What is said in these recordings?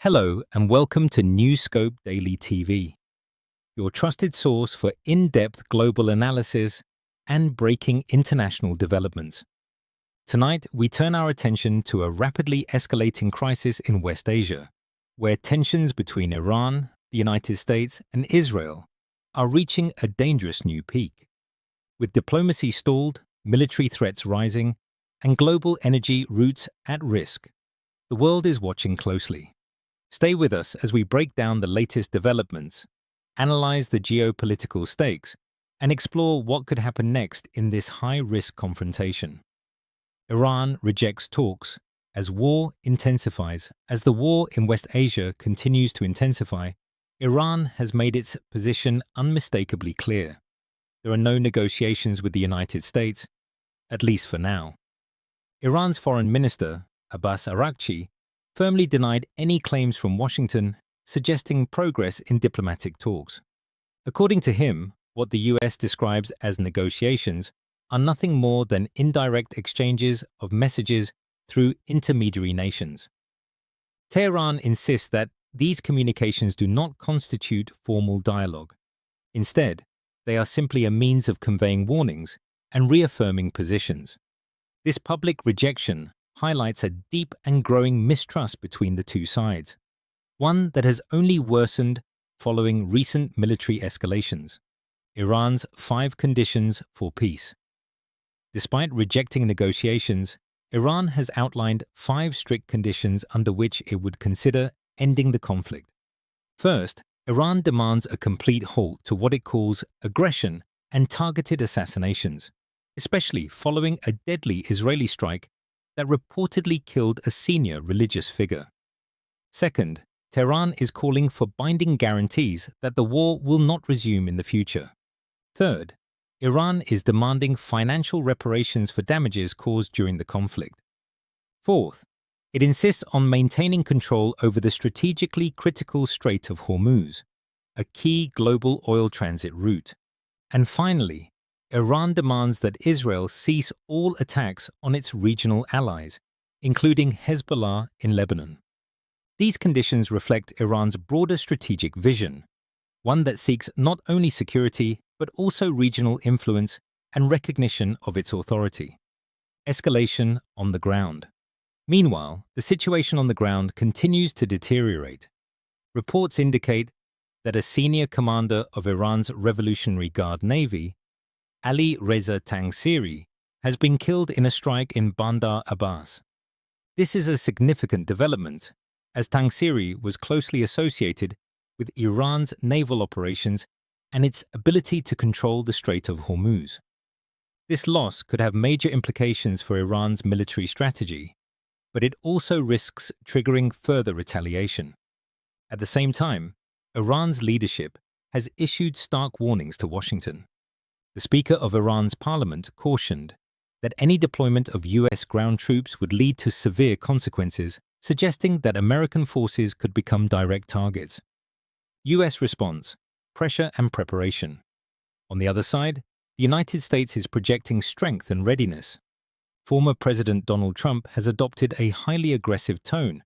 Hello and welcome to New Scope Daily TV, your trusted source for in-depth global analysis and breaking international developments. Tonight, we turn our attention to a rapidly escalating crisis in West Asia, where tensions between Iran, the United States, and Israel are reaching a dangerous new peak. With diplomacy stalled, military threats rising, and global energy routes at risk, the world is watching closely. Stay with us as we break down the latest developments, analyze the geopolitical stakes, and explore what could happen next in this high-risk confrontation. Iran rejects talks as war intensifies. As the war in West Asia continues to intensify, Iran has made its position unmistakably clear. There are no negotiations with the United States, at least for now. Iran's foreign minister, Abbas Araghchi, firmly denied any claims from Washington suggesting progress in diplomatic talks. According to him, what the US describes as negotiations are nothing more than indirect exchanges of messages through intermediary nations. Tehran insists that these communications do not constitute formal dialogue. Instead, they are simply a means of conveying warnings and reaffirming positions. This public rejection highlights a deep and growing mistrust between the two sides, one that has only worsened following recent military escalations. Iran's 5 conditions for peace. Despite rejecting negotiations, Iran has outlined 5 strict conditions under which it would consider ending the conflict. First, Iran demands a complete halt to what it calls aggression and targeted assassinations, especially following a deadly Israeli strike that reportedly killed a senior religious figure. Second, Tehran is calling for binding guarantees that the war will not resume in the future. Third, Iran is demanding financial reparations for damages caused during the conflict. Fourth, it insists on maintaining control over the strategically critical Strait of Hormuz, a key global oil transit route. And finally, Iran demands that Israel cease all attacks on its regional allies, including Hezbollah in Lebanon. These conditions reflect Iran's broader strategic vision, one that seeks not only security but also regional influence and recognition of its authority. Escalation on the ground. Meanwhile, the situation on the ground continues to deteriorate. Reports indicate that a senior commander of Iran's Revolutionary Guard Navy, Ali Reza Tangsiri, has been killed in a strike in Bandar Abbas. This is a significant development, as Tangsiri was closely associated with Iran's naval operations and its ability to control the Strait of Hormuz. This loss could have major implications for Iran's military strategy, but it also risks triggering further retaliation. At the same time, Iran's leadership has issued stark warnings to Washington. The Speaker of Iran's parliament cautioned that any deployment of US ground troops would lead to severe consequences, suggesting that American forces could become direct targets. US response: pressure and preparation. On the other side, the United States is projecting strength and readiness. Former President Donald Trump has adopted a highly aggressive tone,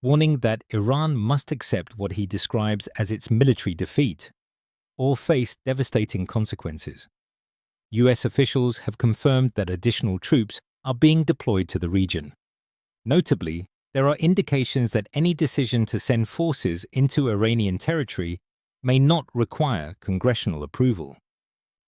warning that Iran must accept what he describes as its military defeat or face devastating consequences. US officials have confirmed that additional troops are being deployed to the region. Notably, there are indications that any decision to send forces into Iranian territory may not require congressional approval.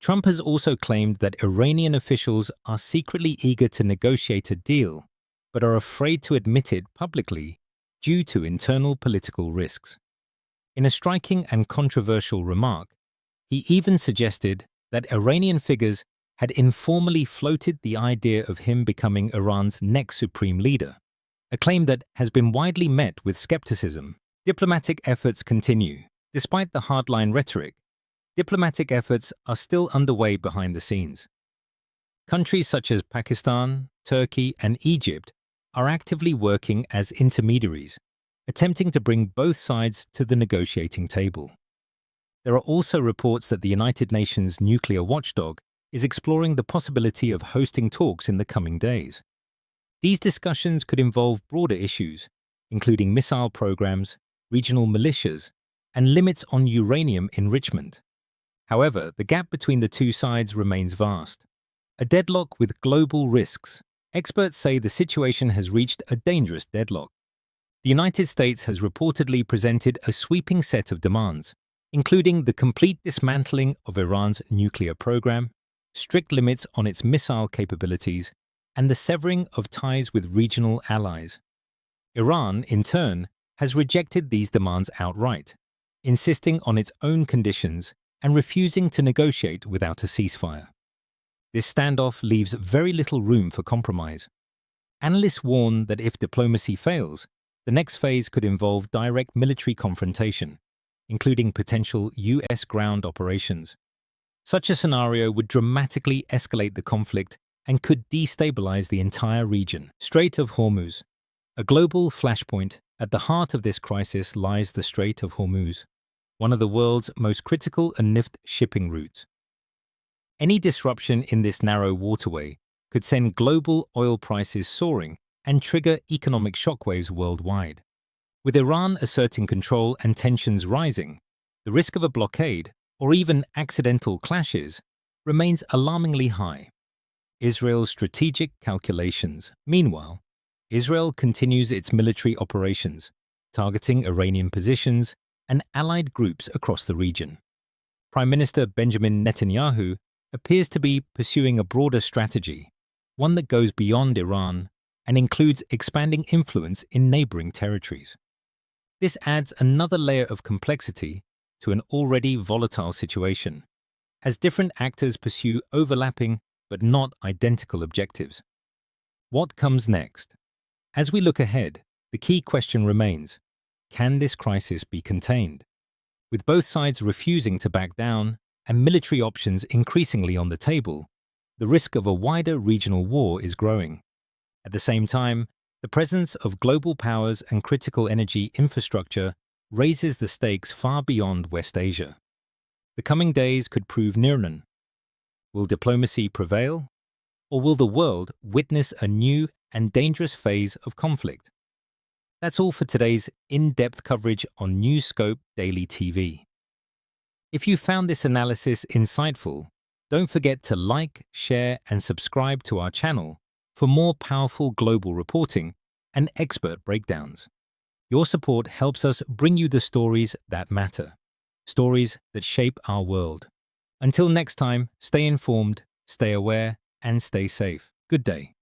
Trump has also claimed that Iranian officials are secretly eager to negotiate a deal, but are afraid to admit it publicly due to internal political risks. In a striking and controversial remark, he even suggested that Iranian figures had informally floated the idea of him becoming Iran's next supreme leader, a claim that has been widely met with skepticism. Diplomatic efforts continue. Despite the hardline rhetoric, diplomatic efforts are still underway behind the scenes. Countries such as Pakistan, Turkey, and Egypt are actively working as intermediaries, attempting to bring both sides to the negotiating table. There are also reports that the United Nations nuclear watchdog is exploring the possibility of hosting talks in the coming days. These discussions could involve broader issues, including missile programs, regional militias, and limits on uranium enrichment. However, the gap between the two sides remains vast. A deadlock with global risks. Experts say the situation has reached a dangerous deadlock. The United States has reportedly presented a sweeping set of demands, including the complete dismantling of Iran's nuclear program, strict limits on its missile capabilities, and the severing of ties with regional allies. Iran, in turn, has rejected these demands outright, insisting on its own conditions and refusing to negotiate without a ceasefire. This standoff leaves very little room for compromise. Analysts warn that if diplomacy fails, the next phase could involve direct military confrontation, including potential U.S. ground operations. Such a scenario would dramatically escalate the conflict and could destabilize the entire region. Strait of Hormuz. A global flashpoint. At the heart of this crisis lies the Strait of Hormuz, one of the world's most critical and NIFT shipping routes. Any disruption in this narrow waterway could send global oil prices soaring and trigger economic shockwaves worldwide. With Iran asserting control and tensions rising, the risk of a blockade, or even accidental clashes, remains alarmingly high. Israel's strategic calculations. Meanwhile, Israel continues its military operations, targeting Iranian positions and allied groups across the region. Prime Minister Benjamin Netanyahu appears to be pursuing a broader strategy, one that goes beyond Iran and includes expanding influence in neighboring territories. This adds another layer of complexity to an already volatile situation, as different actors pursue overlapping but not identical objectives. What comes next? As we look ahead, the key question remains: can this crisis be contained? With both sides refusing to back down and military options increasingly on the table, the risk of a wider regional war is growing. At the same time, the presence of global powers and critical energy infrastructure raises the stakes far beyond West Asia. The coming days could prove Nirnan. Will diplomacy prevail, or will the world witness a new and dangerous phase of conflict? That's all for today's in-depth coverage on Newscope Daily TV. If you found this analysis insightful, don't forget to like, share, and subscribe to our channel for more powerful global reporting and expert breakdowns. Your support helps us bring you the stories that matter, stories that shape our world. Until next time, stay informed, stay aware, and stay safe. Good day.